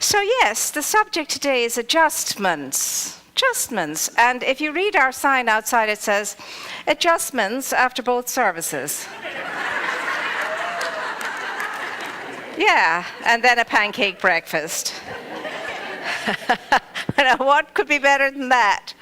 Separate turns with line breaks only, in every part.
So yes, the subject today is adjustments. Adjustments. And if you read our sign outside, it says, adjustments after both services. Yeah, and then a pancake breakfast. What could be better than that?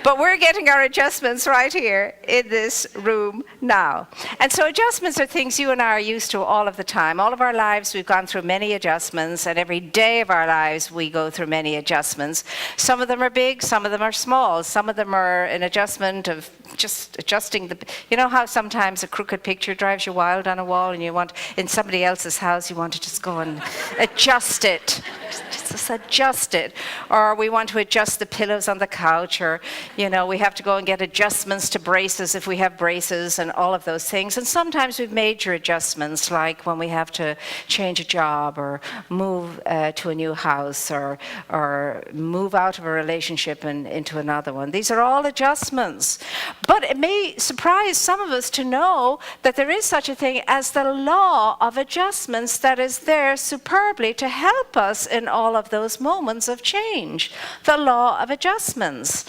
But we're getting our adjustments right here in this room now. And so adjustments are things you and I are used to all of the time. All of our lives we've gone through many adjustments, and every day of our lives we go through many adjustments. Some of them are big, some of them are small. Some of them are an adjustment of just adjusting the... You know how sometimes a crooked picture drives you wild on a wall, and you want, in somebody else's house, you want to just go and adjust it. Just adjust it. Or we want to adjust the pillows on the couch, or we have to go and get adjustments to braces if we have braces, and all of those things. And sometimes we've major adjustments, like when we have to change a job or move to a new house, or move out of a relationship and into another one. These are all adjustments. But it may surprise some of us to know that there is such a thing as the law of adjustments that is there superbly to help us in all of those moments of change. The law of adjustments.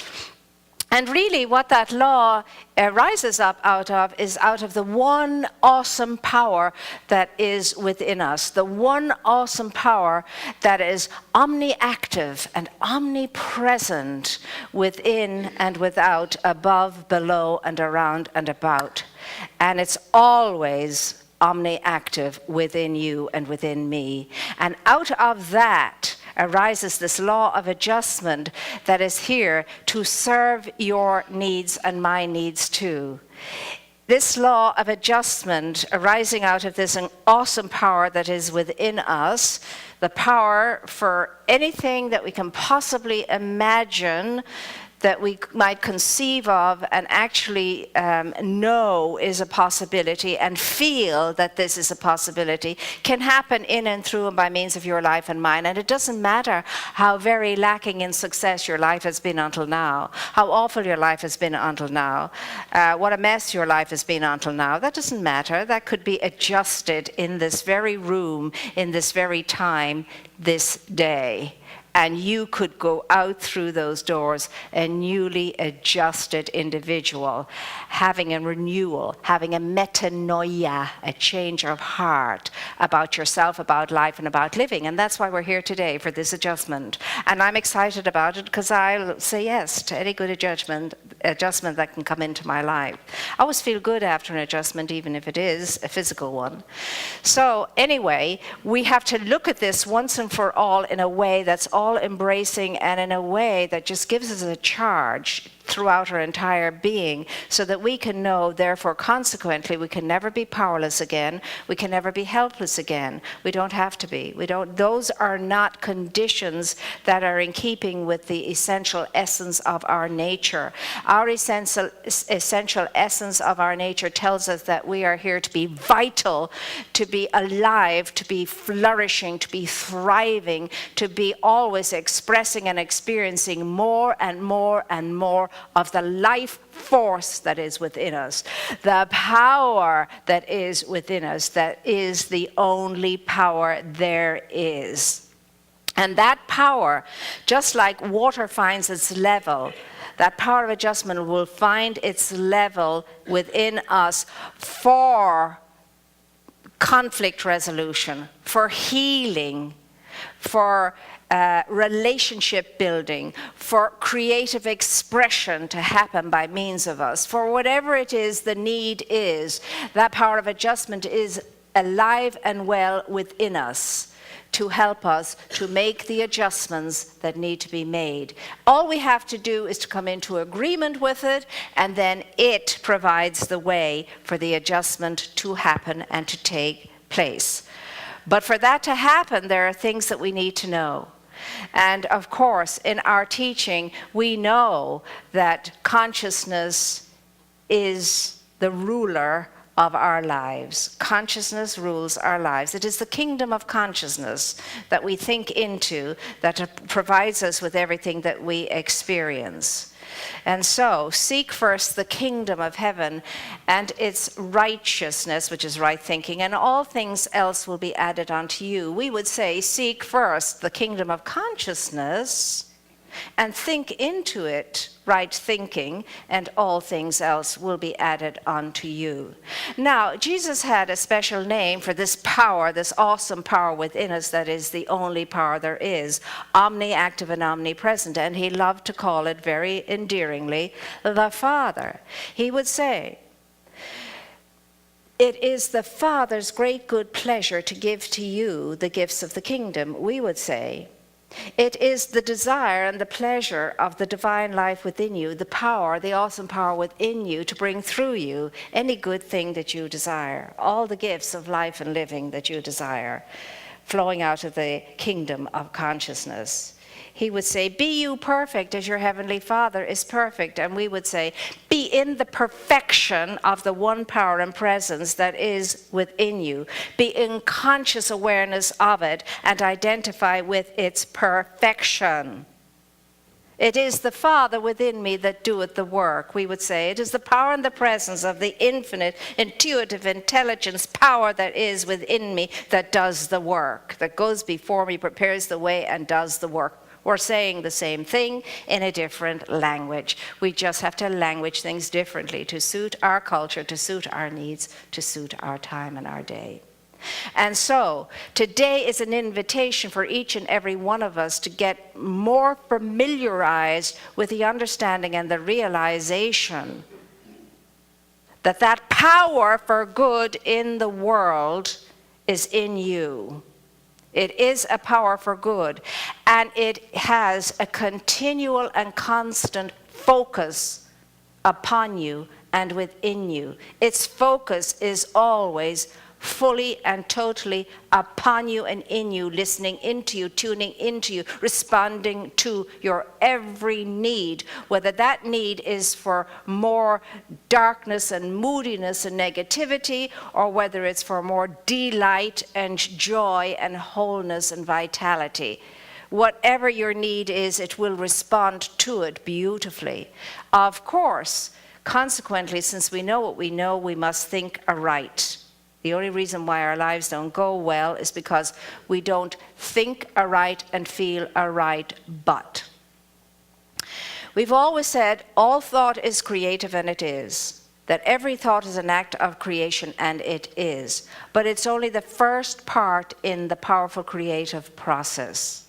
And really what that law rises up out of is out of the one awesome power that is within us. The one awesome power that is omniactive and omnipresent within and without, above, below, and around and about. And it's always omniactive within you and within me. And out of that arises this law of adjustment that is here to serve your needs and my needs too. This law of adjustment arising out of this awesome power that is within us, the power for anything that we can possibly imagine, that we might conceive of and actually know is a possibility and feel that this is a possibility, can happen in and through and by means of your life and mine. And it doesn't matter how very lacking in success your life has been until now, how awful your life has been until now, what a mess your life has been until now. That doesn't matter. That could be adjusted in this very room, in this very time, this day. And you could go out through those doors a newly adjusted individual, having a renewal, having a metanoia, a change of heart about yourself, about life, and about living. And that's why we're here today, for this adjustment. And I'm excited about it because I'll say yes to any good adjustment that can come into my life. I always feel good after an adjustment, even if it is a physical one. So anyway, we have to look at this once and for all in a way that's all embracing, and in a way that just gives us a charge throughout our entire being, so that we can know, therefore, consequently, we can never be powerless again. We can never be helpless again. We don't have to be. Those are not conditions that are in keeping with the essential essence of our nature. Our essential essence of our nature tells us that we are here to be vital, to be alive, to be flourishing, to be thriving, to be always expressing and experiencing more and more and more of the life force that is within us, the power that is within us, that is the only power there is. And that power, just like water finds its level, that power of adjustment will find its level within us for conflict resolution, for healing, for relationship building, for creative expression to happen by means of us. For whatever it is the need is, that power of adjustment is alive and well within us to help us to make the adjustments that need to be made. All we have to do is to come into agreement with it, and then it provides the way for the adjustment to happen and to take place. But for that to happen, there are things that we need to know. And of course, in our teaching, we know that consciousness is the ruler of our lives. Consciousness rules our lives. It is the kingdom of consciousness that we think into that provides us with everything that we experience. And so, seek first the kingdom of heaven and its righteousness, which is right thinking, and all things else will be added unto you. We would say, seek first the kingdom of consciousness and think into it right thinking, and all things else will be added unto you. Now, Jesus had a special name for this power, this awesome power within us that is the only power there is, omniactive and omnipresent, and he loved to call it very endearingly the Father. He would say, it is the Father's great good pleasure to give to you the gifts of the kingdom. We would say, it is the desire and the pleasure of the divine life within you, the power, the awesome power within you to bring through you any good thing that you desire, all the gifts of life and living that you desire, flowing out of the kingdom of consciousness. He would say, be you perfect as your heavenly Father is perfect. And we would say, be in the perfection of the one power and presence that is within you. Be in conscious awareness of it and identify with its perfection. It is the Father within me that doeth the work, we would say. It is the power and the presence of the infinite, intuitive intelligence power that is within me that does the work, that goes before me, prepares the way, and does the work. We're saying the same thing in a different language. We just have to language things differently to suit our culture, to suit our needs, to suit our time and our day. And so, today is an invitation for each and every one of us to get more familiarized with the understanding and the realization that that power for good in the world is in you. It is a power for good, and it has a continual and constant focus upon you and within you. Its focus is always fully and totally upon you and in you, listening into you, tuning into you, responding to your every need, whether that need is for more darkness and moodiness and negativity, or whether it's for more delight and joy and wholeness and vitality. Whatever your need is, it will respond to it beautifully. Of course, consequently, since we know what we know, we must think aright. The only reason why our lives don't go well is because we don't think aright and feel aright, but. We've always said all thought is creative, and it is. That every thought is an act of creation, and it is. But it's only the first part in the powerful creative process.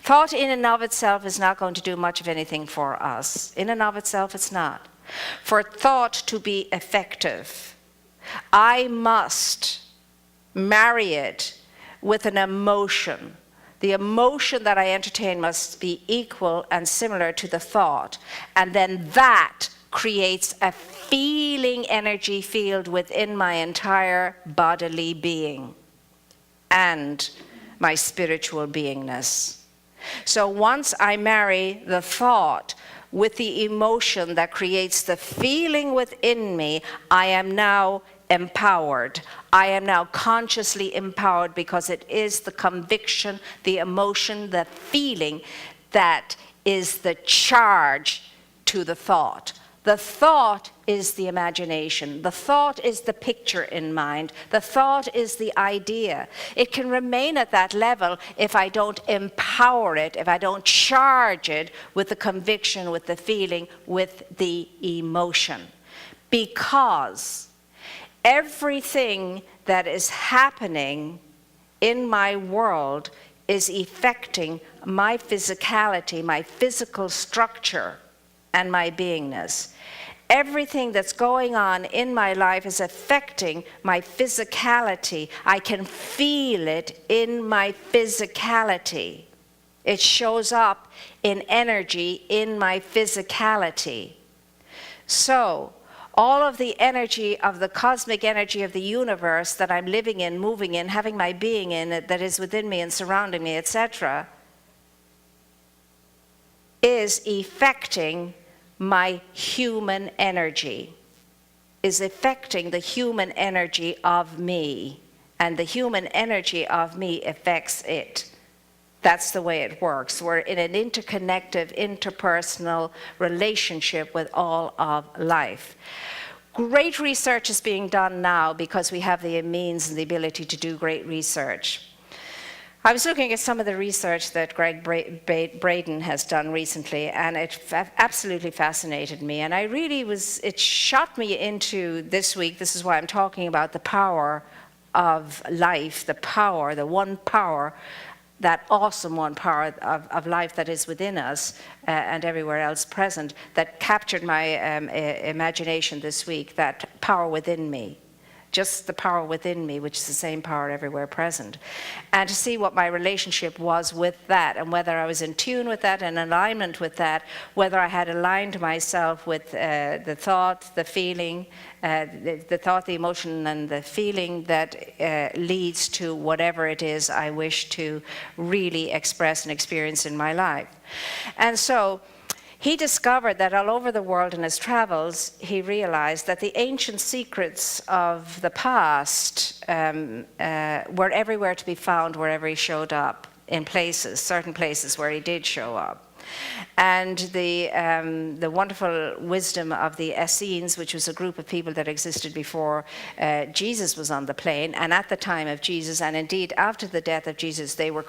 Thought in and of itself is not going to do much of anything for us. In and of itself, it's not. For thought to be effective, I must marry it with an emotion. The emotion that I entertain must be equal and similar to the thought. And then that creates a feeling energy field within my entire bodily being and my spiritual beingness. So once I marry the thought with the emotion that creates the feeling within me, I am now empowered. I am now consciously empowered because it is the conviction, the emotion, the feeling that is the charge to the thought. The thought is the imagination. The thought is the picture in mind. The thought is the idea. It can remain at that level if I don't empower it, if I don't charge it with the conviction, with the feeling, with the emotion. Because everything that is happening in my world is affecting my physicality, my physical structure, and my beingness. Everything that's going on in my life is affecting my physicality. I can feel it in my physicality. It shows up in energy in my physicality. So, all of the energy of the cosmic energy of the universe that I'm living in, moving in, having my being in, that is within me and surrounding me, etc., is affecting my human energy, is affecting the human energy of me, and the human energy of me affects it. That's the way it works. We're in an interconnected, interpersonal relationship with all of life. Great research is being done now because we have the means and the ability to do great research. I was looking at some of the research that Greg Braden has done recently, and it absolutely fascinated me. And it shot me into this week, this is why I'm talking about the power of life, the one power, that awesome one power of life that is within us and everywhere else present, that captured my imagination this week, that power within me. Just the power within me, which is the same power everywhere present. And to see what my relationship was with that, and whether I was in tune with that, in alignment with that, whether I had aligned myself with the thought, the feeling, the thought, the emotion, and the feeling that leads to whatever it is I wish to really express and experience in my life. And so, he discovered that all over the world in his travels, he realized that the ancient secrets of the past were everywhere to be found wherever he showed up, in places, certain places where he did show up. And the wonderful wisdom of the Essenes, which was a group of people that existed before Jesus was on the plane, and at the time of Jesus, and indeed after the death of Jesus, they were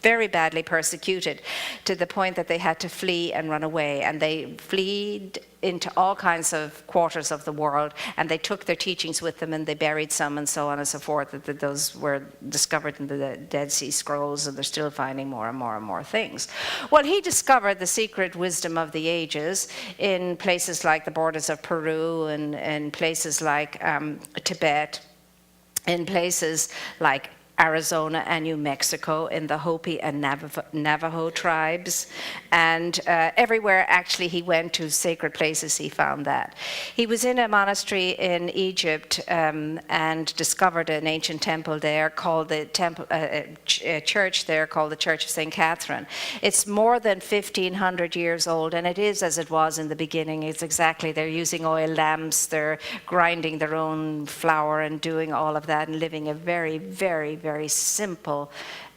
very badly persecuted, to the point that they had to flee and run away. And they fled into all kinds of quarters of the world, and they took their teachings with them, and they buried some, and so on and so forth. That those were discovered in the Dead Sea Scrolls, and they're still finding more and more and more things. Well, he discovered the secret wisdom of the ages in places like the borders of Peru, and in places like Tibet, in places like Arizona and New Mexico, in the Hopi and Navajo tribes, and everywhere actually he went to sacred places, he found that. He was in a monastery in Egypt and discovered an ancient temple there called the church there called the Church of St. Catherine. It's more than 1,500 years old, and it is as it was in the beginning. It's exactly, they're using oil lamps, they're grinding their own flour and doing all of that and living a very, very, very simple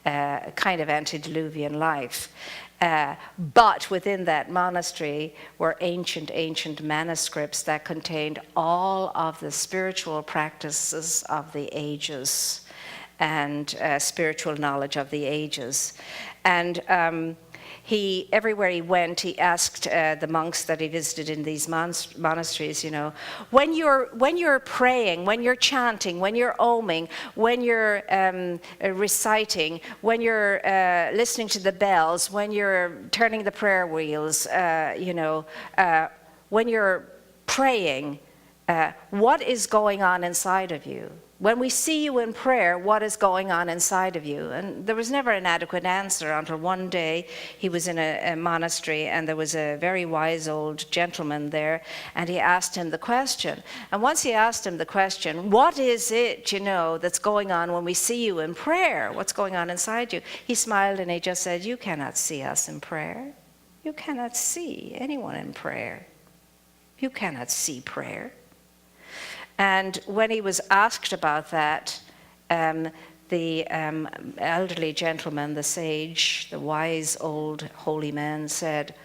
kind of antediluvian life. But within that monastery were ancient manuscripts that contained all of the spiritual practices of the ages and spiritual knowledge of the ages. And everywhere he went, he asked the monks that he visited in these monasteries, you know, when you're praying, when you're chanting, when you're oming, when you're reciting, when you're listening to the bells, when you're turning the prayer wheels, when you're praying, what is going on inside of you? When we see you in prayer, what is going on inside of you? And there was never an adequate answer until one day he was in a monastery, and there was a very wise old gentleman there, and he asked him the question. And once he asked him the question, what is it, that's going on when we see you in prayer? What's going on inside you? He smiled and he just said, you cannot see us in prayer. You cannot see anyone in prayer. You cannot see prayer. And when he was asked about that, the elderly gentleman, the sage, the wise old holy man said,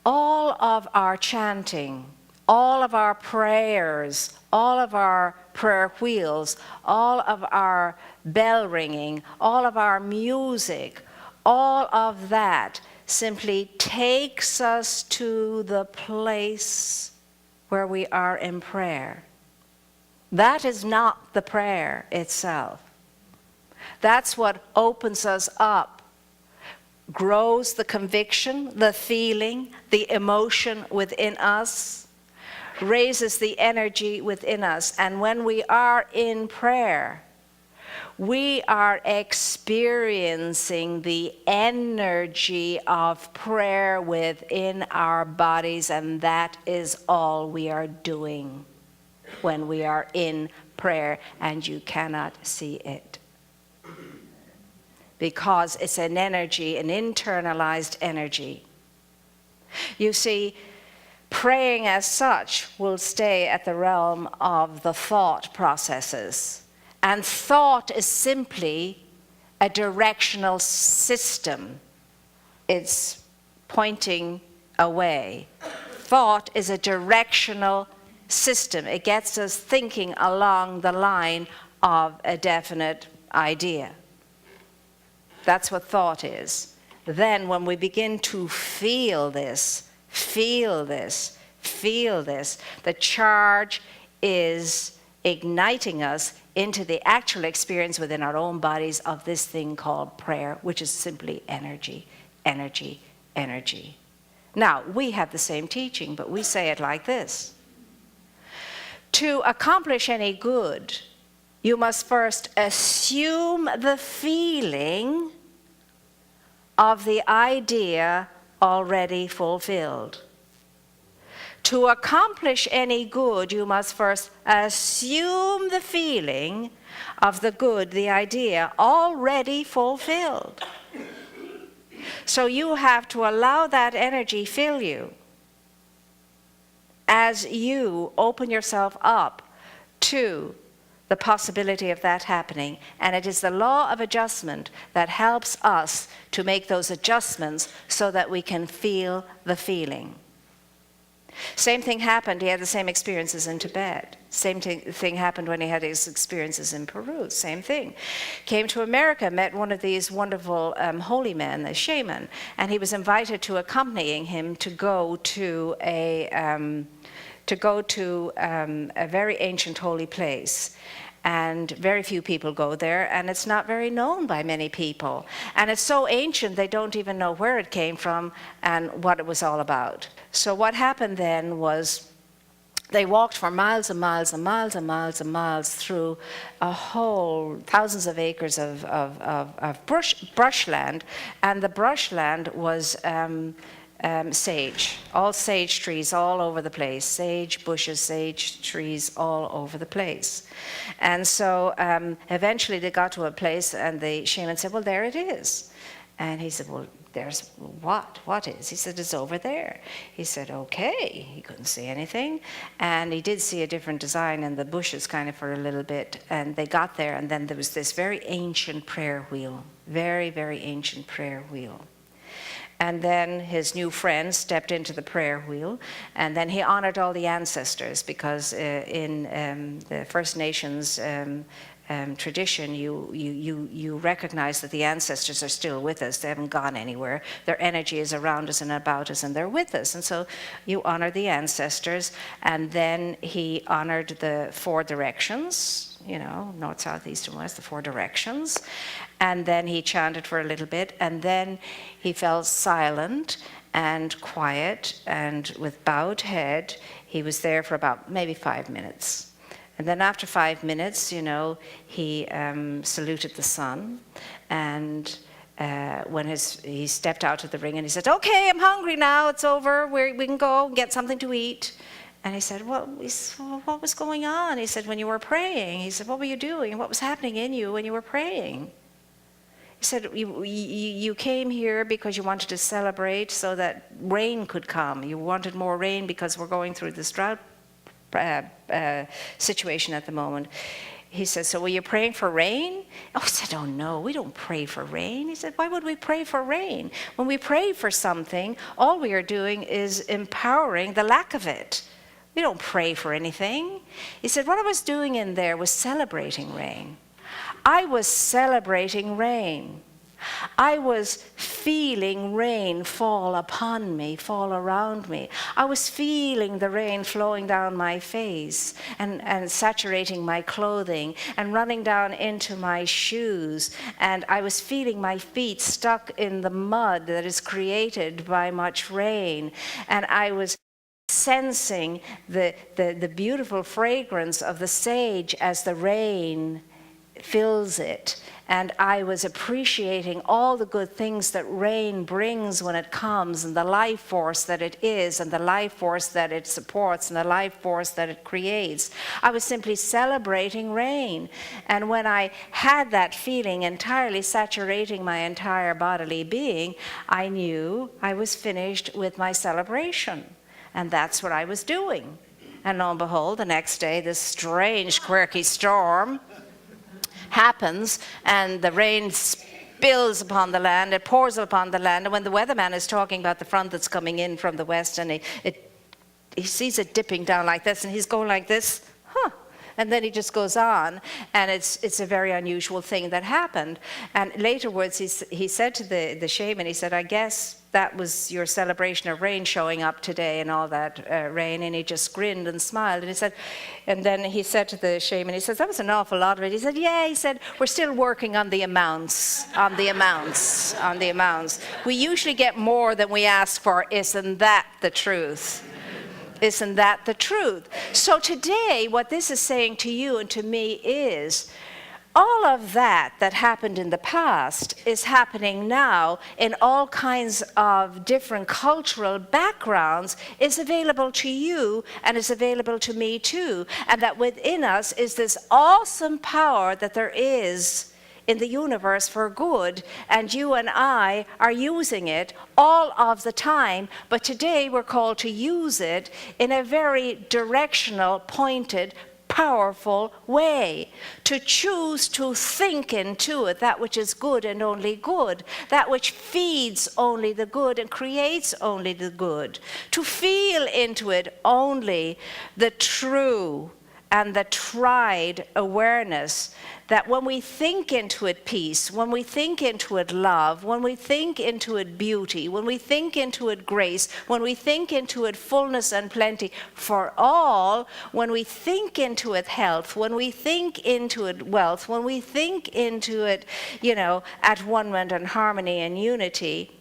all of our chanting, all of our prayers, all of our prayer wheels, all of our bell ringing, all of our music, all of that simply takes us to the place where we are in prayer. That is not the prayer itself. That's what opens us up, grows the conviction, the feeling, the emotion within us, raises the energy within us. And when we are in prayer, we are experiencing the energy of prayer within our bodies, and that is all we are doing when we are in prayer, and you cannot see it. Because it's an energy, an internalized energy. You see, praying as such will stay at the realm of the thought processes. And thought is simply a directional system. It's pointing away. Thought is a directional system. It gets us thinking along the line of a definite idea. That's what thought is. Then when we begin to feel this, the charge is igniting us into the actual experience within our own bodies of this thing called prayer, which is simply energy, energy, energy. Now, we have the same teaching, but we say it like this. To accomplish any good, you must first assume the feeling of the idea already fulfilled. To accomplish any good, you must first assume the feeling of the good, the idea, already fulfilled. So you have to allow that energy fill you as you open yourself up to the possibility of that happening. And it is the law of adjustment that helps us to make those adjustments so that we can feel the feeling. Same thing happened, he had the same experiences in Tibet. Same thing happened when he had his experiences in Peru, same thing. Came to America, met one of these wonderful holy men, a shaman, and he was invited to accompanying him to go to a very ancient holy place. And very few people go there, and it's not very known by many people. And it's so ancient, they don't even know where it came from and what it was all about. So what happened then was they walked for miles and miles and miles and miles and miles through a whole thousands of acres of brushland, and the brushland was sage, all sage trees all over the place, sage bushes, sage trees all over the place. And so eventually they got to a place and the shaman said, well, there it is. And he said, well, there's what? What is? He said, it's over there. He said, okay. He couldn't see anything. And he did see a different design in the bushes kind of for a little bit. And they got there, and then there was this very ancient prayer wheel, very, very ancient prayer wheel. And then his new friend stepped into the prayer wheel, and then he honored all the ancestors, because in the First Nations tradition, you recognize that the ancestors are still with us. They haven't gone anywhere. Their energy is around us and about us, and they're with us. And so you honor the ancestors, and then he honored the four directions, you know, north, south, east, and west, the four directions. And then he chanted for a little bit, and then he fell silent and quiet, and with bowed head, he was there for about maybe 5 minutes. And then after 5 minutes, you know, he saluted the sun, and when he stepped out of the ring and he said, okay, I'm hungry now, it's over, we can go and get something to eat. And he said, well, what was going on? He said, when you were praying. He said, what were you doing? What was happening in you when you were praying? He said, you came here because you wanted to celebrate so that rain could come. You wanted more rain because we're going through this drought situation at the moment. He said, so were you praying for rain? Oh, he said, oh no, we don't pray for rain. He said, why would we pray for rain? When we pray for something, all we are doing is empowering the lack of it. We don't pray for anything. He said, what I was doing in there was celebrating rain. I was celebrating rain. I was feeling rain fall upon me, fall around me. I was feeling the rain flowing down my face and saturating my clothing and running down into my shoes. And I was feeling my feet stuck in the mud that is created by much rain. And I was sensing the beautiful fragrance of the sage as the rain fills it. And I was appreciating all the good things that rain brings when it comes, and the life force that it is, and the life force that it supports, and the life force that it creates. I was simply celebrating rain. And when I had that feeling entirely saturating my entire bodily being, I knew I was finished with my celebration. And that's what I was doing. And lo and behold, the next day, this strange, quirky storm happens and the rain spills upon the land, it pours upon the land, and when the weatherman is talking about the front that's coming in from the west, and he sees it dipping down like this, and he's going like this, and then he just goes on, and it's a very unusual thing that happened. And laterwards, he said to the shaman, he said, I guess that was your celebration of rain showing up today and all that rain, and he just grinned and smiled, and he said, and then he said to the shaman, he says, that was an awful lot of it. He said, yeah, he said, we're still working on the amounts. We usually get more than we ask for. Isn't that the truth? Isn't that the truth? So today, what this is saying to you and to me is, all of that happened in the past is happening now in all kinds of different cultural backgrounds, is available to you and is available to me too. And that within us is this awesome power that there is in the universe for good, and you and I are using it all of the time, but today we're called to use it in a very directional, pointed, powerful way, to choose to think into it that which is good and only good, that which feeds only the good and creates only the good, to feel into it only the true and the tried awareness that when we think into it peace, when we think into it love, when we think into it beauty, when we think into it grace, when we think into it fullness and plenty for all, when we think into it health, when we think into it wealth, when we think into it, at one-ment and harmony and unity,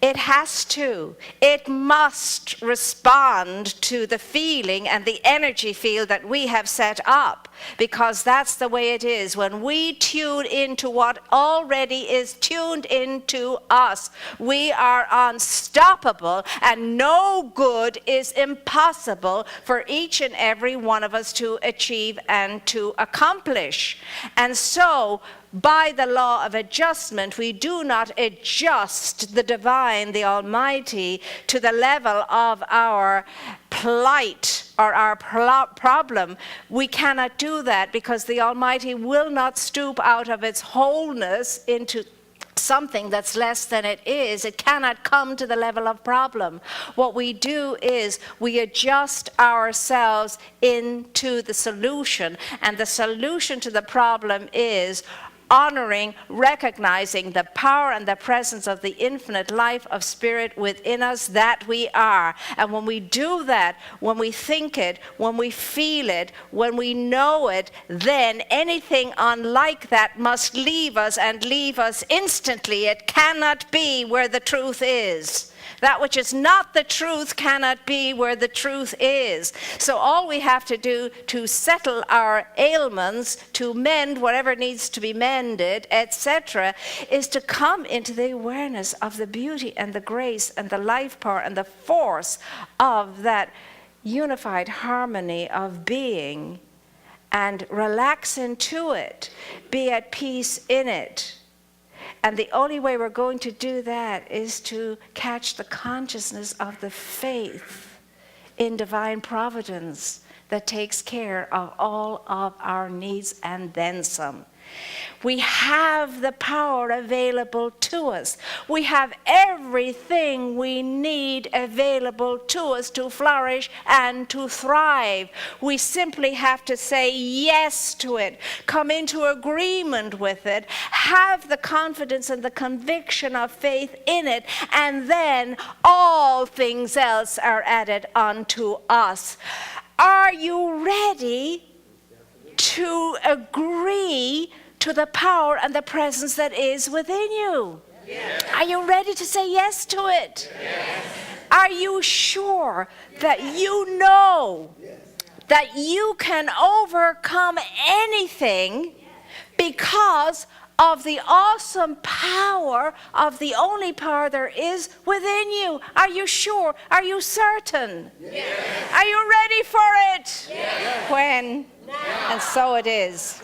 it must respond to the feeling and the energy field that we have set up, because that's the way it is. When we tune into what already is tuned into us, we are unstoppable, and no good is impossible for each and every one of us to achieve and to accomplish. And so, by the law of adjustment, we do not adjust the divine, the Almighty, to the level of our plight or our problem. We cannot do that, because the Almighty will not stoop out of its wholeness into something that's less than it is. It cannot come to the level of problem. What we do is we adjust ourselves into the solution, and the solution to the problem is honoring, recognizing the power and the presence of the infinite life of spirit within us that we are. And when we do that, when we think it, when we feel it, when we know it, then anything unlike that must leave us, and leave us instantly. It cannot be where the truth is. That which is not the truth cannot be where the truth is. So all we have to do to settle our ailments, to mend whatever needs to be mended, etc., is to come into the awareness of the beauty and the grace and the life power and the force of that unified harmony of being, and relax into it, be at peace in it. And the only way we're going to do that is to catch the consciousness of the faith in divine providence that takes care of all of our needs and then some. We have the power available to us. We have everything we need available to us to flourish and to thrive. We simply have to say yes to it, come into agreement with it, have the confidence and the conviction of faith in it, and then all things else are added unto us. Are you ready to agree to the power and the presence that is within you? Yes. Are you ready to say yes to it? Yes. Are you sure that you know that you can overcome anything because of the awesome power of the only power there is within you? Are you sure? Are you certain? Yes. Are you ready for it? Yes. When? Now. And so it is.